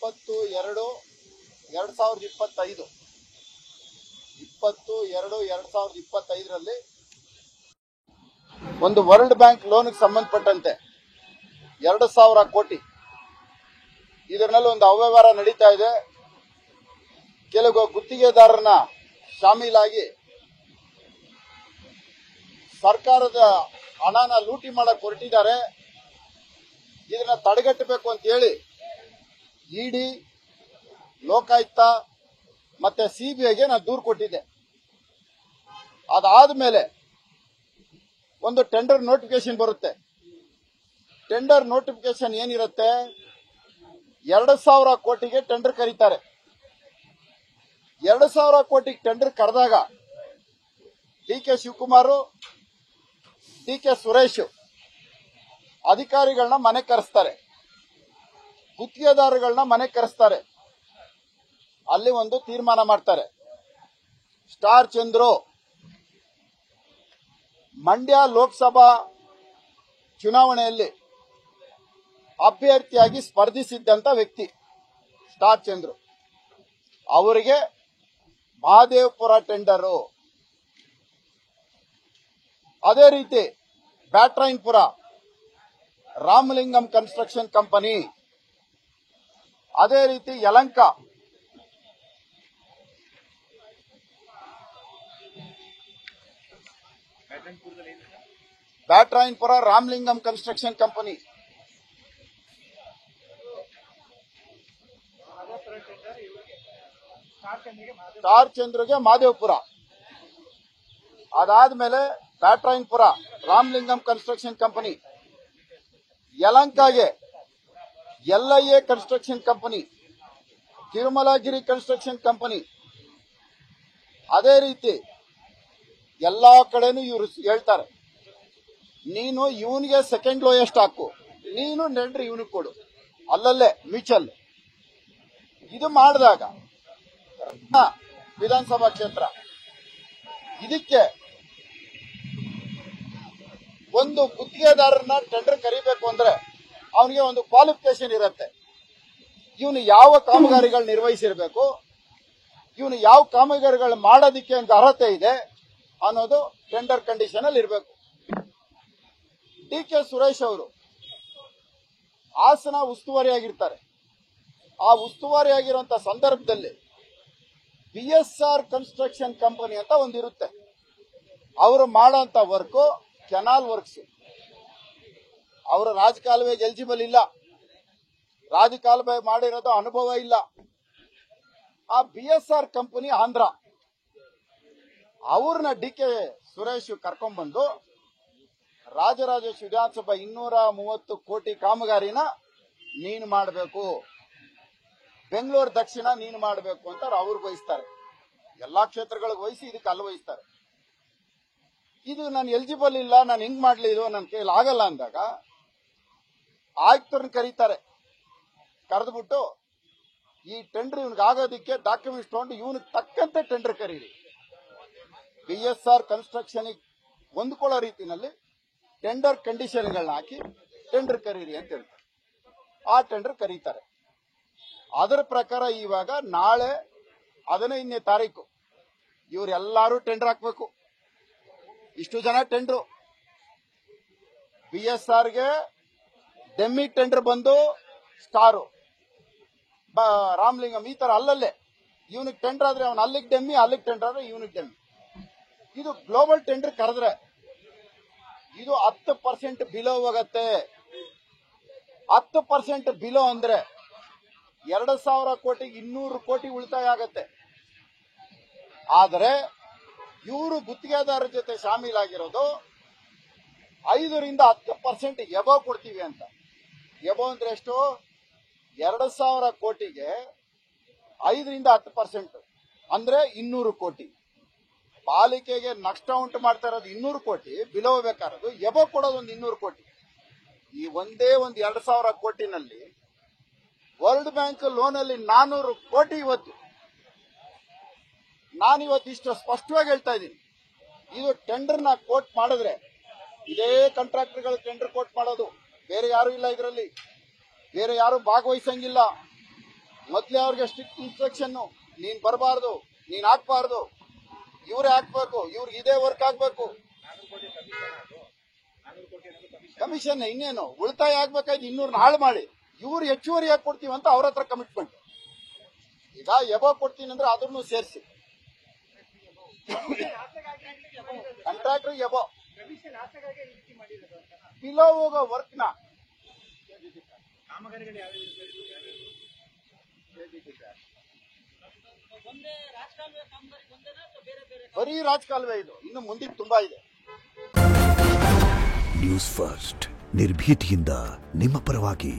20/2/2025 20/2/2025ರಲ್ಲಿ ಒಂದು world bank ಲೋನ್ಗೆ ಸಂಬಂಧಪಟ್ಟಂತೆ 2,000 ಕೋಟಿ ಇದರಲ್ಲಿ ಒಂದು ಅವ್ಯವಹಾರ ನಡೀತಾ ಇದೆ. ಕೆಲವು ಗುತ್ತಿಗೆದಾರರನ್ನ ಶಾಮೀಲಾಗಿ ಸರ್ಕಾರದ ಹಣನ ಲೂಟಿ ಮಾಡಕ್ಕೆ ಹೊರಟಿದ್ದಾರೆ. ಇದನ್ನ ತಡೆಗಟ್ಟಬೇಕು ಅಂತ ಹೇಳಿ ಇಡಿ, ಲೋಕಾಯುಕ್ತ ಮತ್ತೆ ಸಿಬಿಐಗೆ ನಾನು ದೂರು ಕೊಟ್ಟಿದ್ದೆ. ಅದಾದ ಮೇಲೆ ಒಂದು ಟೆಂಡರ್ ನೋಟಿಫಿಕೇಶನ್ ಬರುತ್ತೆ. ಟೆಂಡರ್ ನೋಟಿಫಿಕೇಶನ್ ಏನಿರುತ್ತೆ, 2,000 ಕೋಟಿಗೆ ಟೆಂಡರ್ ಕರೀತಾರೆ. 2,000 ಕೋಟಿಗೆ ಟೆಂಡರ್ ಕರೆದಾಗ ಡಿ.ಕೆ. ಶಿವಕುಮಾರ್, ಡಿ.ಕೆ. ಸುರೇಶ್ ಅಧಿಕಾರಿಗಳನ್ನ ಮನೆ ಕರೆಸ್ತಾರೆ, ಗುತ್ತಿಗೆದಾರಗಳನ್ನ ಮನೆ ಕರೆಸ್ತಾರೆ. ಅಲ್ಲಿ ಒಂದು ತೀರ್ಮಾನ ಮಾಡ್ತಾರೆ. ಸ್ಟಾರ್ ಚಂದ್ರು ಮಂಡ್ಯ ಲೋಕಸಭಾ ಚುನಾವಣೆಯಲ್ಲಿ ಅಭ್ಯರ್ಥಿಯಾಗಿ ಸ್ಪರ್ಧಿಸಿದ್ದಂತ ವ್ಯಕ್ತಿ ಸ್ಟಾರ್ ಚಂದ್ರು. ಅವರಿಗೆ ಮಹದೇವಪುರ ಟೆಂಡರು. ಅದೇ ರೀತಿ ಬ್ಯಾಟ್ರಾಯನ್ಪುರ ರಾಮಲಿಂಗಂ ಕನ್ಸ್ಟ್ರಕ್ಷನ್ ಕಂಪನಿ, ಅದೇ ರೀತಿ Yelahanka, Byatarayanapura Ramalingam construction company, star ಚಂದ್ರಗೆ ಮಹದೇವಪುರ. ಅದಾದ್ಮೇಲೆ ಬ್ಯಾಟ್ರಾಯನ್ಪುರ ರಾಮಲಿಂಗಂ ಕನ್ಸ್ಟ್ರಕ್ಷನ್ ಕಂಪನಿ, ಯಲಂಕಾಗೆ LIA construction company, Tirumalagiri construction company. ಅದೇ ರೀತಿ ಎಲ್ಲಾ ಕಡೆನೂ ಇವರು ಹೇಳ್ತಾರೆ, ನೀನು ಇವನಿಗೆ ಸೆಕೆಂಡ್ ಲೋಯೆಸ್ಟ್ ಹಾಕು, ನೀನು ಟೆಂಡರ್ ಇವನಿಗೆ ಕೊಡು, ಅಲ್ಲಲ್ಲೇ ಮ್ಯೂಚುವಲ್. ಇದು ಮಾಡಿದಾಗ ವಿಧಾನಸಭಾ ಕ್ಷೇತ್ರ, ಇದಕ್ಕೆ ಒಂದು ಗುತ್ತಿಗೆದಾರರನ್ನ ಟೆಂಡರ್ ಕರಿಬೇಕು ಅಂದ್ರೆ ಅವನಿಗೆ ಒಂದು ಕ್ವಾಲಿಫಿಕೇಶನ್ ಇರುತ್ತೆ. ಇವನು ಯಾವ ಕಾಮಗಾರಿಗಳು ನಿರ್ವಹಿಸಿರ್ಬೇಕು, ಇವನು ಯಾವ ಕಾಮಗಾರಿಗಳು ಮಾಡೋದಿಕ್ಕೆ ಒಂದು ಅರ್ಹತೆ ಇದೆ ಅನ್ನೋದು ಟೆಂಡರ್ ಕಂಡೀಷನ್ ಅಲ್ಲಿ ಇರಬೇಕು. ಡಿ.ಕೆ. ಸುರೇಶ್ ಅವರು ಹಾಸನ ಉಸ್ತುವಾರಿಯಾಗಿರ್ತಾರೆ. ಆ ಉಸ್ತುವಾರಿಯಾಗಿರುವಂತ ಸಂದರ್ಭದಲ್ಲಿ BSR ಕನ್ಸ್ಟ್ರಕ್ಷನ್ ಕಂಪನಿ ಅಂತ ಒಂದಿರುತ್ತೆ. ಅವರು ಮಾಡೋಂತ ವರ್ಕ್ ಕೆನಾಲ್ ವರ್ಕ್ಸ್. ಅವರು ರಾಜಕಾಲುವೆಗೆ ಎಲಿಜಿಬಲ್ ಇಲ್ಲ, ರಾಜಕಾಲುವೆ ಮಾಡಿರೋದು ಅನುಭವ ಇಲ್ಲ. ಆ BSR ಕಂಪನಿ ಆಂಧ್ರ, ಅವ್ರನ್ನ ಡಿ.ಕೆ. ಸುರೇಶ್ ಕರ್ಕೊಂಡ್ಬಂದು ರಾಜರಾಜೇಶ್ವರಿ ವಿಧಾನಸಭಾ 230 ಕೋಟಿ ಕಾಮಗಾರಿನ ನೀನು ಮಾಡಬೇಕು, ಬೆಂಗಳೂರು ದಕ್ಷಿಣ ನೀನು ಮಾಡಬೇಕು ಅಂತ ಅವ್ರು ವಹಿಸ್ತಾರೆ. ಎಲ್ಲಾ ಕ್ಷೇತ್ರಗಳಿಗೆ ವಹಿಸಿ ಇದಕ್ಕೆ ಅಲ್ಲಿ ವಹಿಸ್ತಾರೆ. ಇದು ನಾನು ಎಲಿಜಿಬಲ್ ಇಲ್ಲ, ನಾನು ಹೆಂಗ್ ಮಾಡ್ಲಿ, ಇದು ನನ್ನ ಕೈಲಿ ಆಗಲ್ಲ ಅಂದಾಗ ಆಯುಕ್ತರನ್ನ ಕರೀತಾರೆ. ಕರೆದ್ಬಿಟ್ಟು ಈ ಟೆಂಡರ್ ಇವನಿಗೆ ಆಗೋದಿಕ್ಕೆ ಡಾಕ್ಯುಮೆಂಟ್ಸ್ ತಗೊಂಡು ಇವನಿಗೆ ತಕ್ಕಂತೆ ಟೆಂಡರ್ ಕರೀರಿ, BSR ಕನ್ಸ್ಟ್ರಕ್ಷನ್ ಹೊಂದ್ಕೊಳ್ಳೋ ರೀತಿಯಲ್ಲಿ ಟೆಂಡರ್ ಕಂಡೀಷನ್ಗಳನ್ನ ಹಾಕಿ ಟೆಂಡರ್ ಕರೀರಿ ಅಂತ ಹೇಳ್ತಾರೆ. ಆ ಟೆಂಡರ್ ಕರೀತಾರೆ. ಅದರ ಪ್ರಕಾರ ಇವಾಗ ನಾಳೆ 15ನೇ ತಾರೀಕು ಇವರೆಲ್ಲರೂ ಟೆಂಡರ್ ಹಾಕಬೇಕು. ಇಷ್ಟು ಜನ ಟೆಂಡರ್. BSRಗೆ ಡೆಮ್ಮಿ ಟೆಂಡರ್ ಬಂದು ಸ್ಟಾರು, ರಾಮಲಿಂಗಂ, ಈ ತರ ಅಲ್ಲಲ್ಲೇ ಇವನಿಗೆ ಟೆಂಡರ್ ಆದ್ರೆ ಅವನು ಅಲ್ಲಿಗೆ ಡೆಮ್ಮಿ, ಅಲ್ಲಿಗೆ ಟೆಂಡರ್ ಆದ್ರೆ ಇವನಿಗೆ ಡೆಮ್ಮಿ. ಇದು ಗ್ಲೋಬಲ್ ಟೆಂಡರ್ ಕರೆದ್ರೆ ಇದು 10% ಬಿಲೋ ಹೋಗತ್ತೆ. 10% ಬಿಲೋ ಅಂದ್ರೆ 2,000 ಕೋಟಿಗೆ 200 ಕೋಟಿ ಉಳಿತಾಯ ಆಗತ್ತೆ. ಆದರೆ ಇವರು ಗುತ್ತಿಗೆದಾರರ ಜೊತೆ ಶಾಮೀಲಾಗಿರೋದು 5% ಎಬೋ ಕೊಡ್ತೀವಿ ಅಂತ. ಎಬೋ ಅಂದ್ರೆ ಎಷ್ಟು? 2,000 ಕೋಟಿಗೆ 5% ಅಂದ್ರೆ 200 ಕೋಟಿ. ಪಾಲಿಕೆಗೆ ನಷ್ಟ ಉಂಟು ಮಾಡ್ತಾ ಇರೋದು 200 ಕೋಟಿ, ಬಿಲೋ ಬೇಕಾರದು ಎಬೋ ಕೊಡೋದು ಒಂದು 200 ಕೋಟಿ. ಈ ಒಂದೇ ಒಂದು 2,000 ಕೋಟಿನಲ್ಲಿ ವರ್ಲ್ಡ್ ಬ್ಯಾಂಕ್ ಲೋನ್ ಅಲ್ಲಿ 400 ಕೋಟಿ. ನಾನಿವತ್ತು ಇಷ್ಟು ಸ್ಪಷ್ಟವಾಗಿ ಹೇಳ್ತಾ ಇದ್ದೀನಿ, ಇದು ಟೆಂಡರ್ ನ ಕೋಟ್ ಮಾಡಿದ್ರೆ ಇದೇ ಕಾಂಟ್ರಾಕ್ಟರ್ಗಳು ಟೆಂಡರ್ ಕೋಟ್ ಮಾಡೋದು, ಬೇರೆ ಯಾರು ಇಲ್ಲ ಇದರಲ್ಲಿ, ಬೇರೆ ಯಾರು ಭಾಗವಹಿಸಂಗಿಲ್ಲ. ಮೊದ್ಲೇ ಅವ್ರಿಗೆ ಸ್ಟ್ರಿಕ್ಟ್ ಇನ್ಸ್ಟ್ರಕ್ಷನ್, ನೀನ್ ಬರಬಾರ್ದು, ನೀನ್ ಹಾಕ್ಬಾರ್ದು, ಇವ್ರೇ ಹಾಕ್ಬೇಕು, ಇವ್ರಿಗೆ ಇದೇ ವರ್ಕ್ ಆಗ್ಬೇಕು. ಕಮಿಷನ್ ಇನ್ನೇನು ಉಳಿತಾಯ ಆಗ್ಬೇಕಾಯ್ತು 200 ಹಾಳು ಮಾಡಿ ಇವ್ರು ಹೆಚ್ಚುವರಿ ಯಾಕೆ ಕೊಡ್ತೀವಿ ಅಂತ ಅವ್ರ ಹತ್ರ ಕಮಿಟ್ಮೆಂಟ್. ಈಗ ಎಬೋ ಕೊಡ್ತೀನಿ ಅಂದ್ರೆ ಅದನ್ನು ಸೇರಿಸಿ ಕಾಂಟ್ರಾಕ್ಟರ್ ಎಬೋ ಬಿಲೋ ಹೋಗೋ ವರ್ಕ್ ನ ಬರೀ ರಾಜಕಾಲುವೆ ಇದು, ಇನ್ನು ಮುಂದಿನ ತುಂಬಾ ಇದೆ. ನ್ಯೂಸ್ ಫಸ್ಟ್ ನಿರ್ಭೀತಿಯಿಂದ ನಿಮ್ಮ ಪರವಾಗಿ.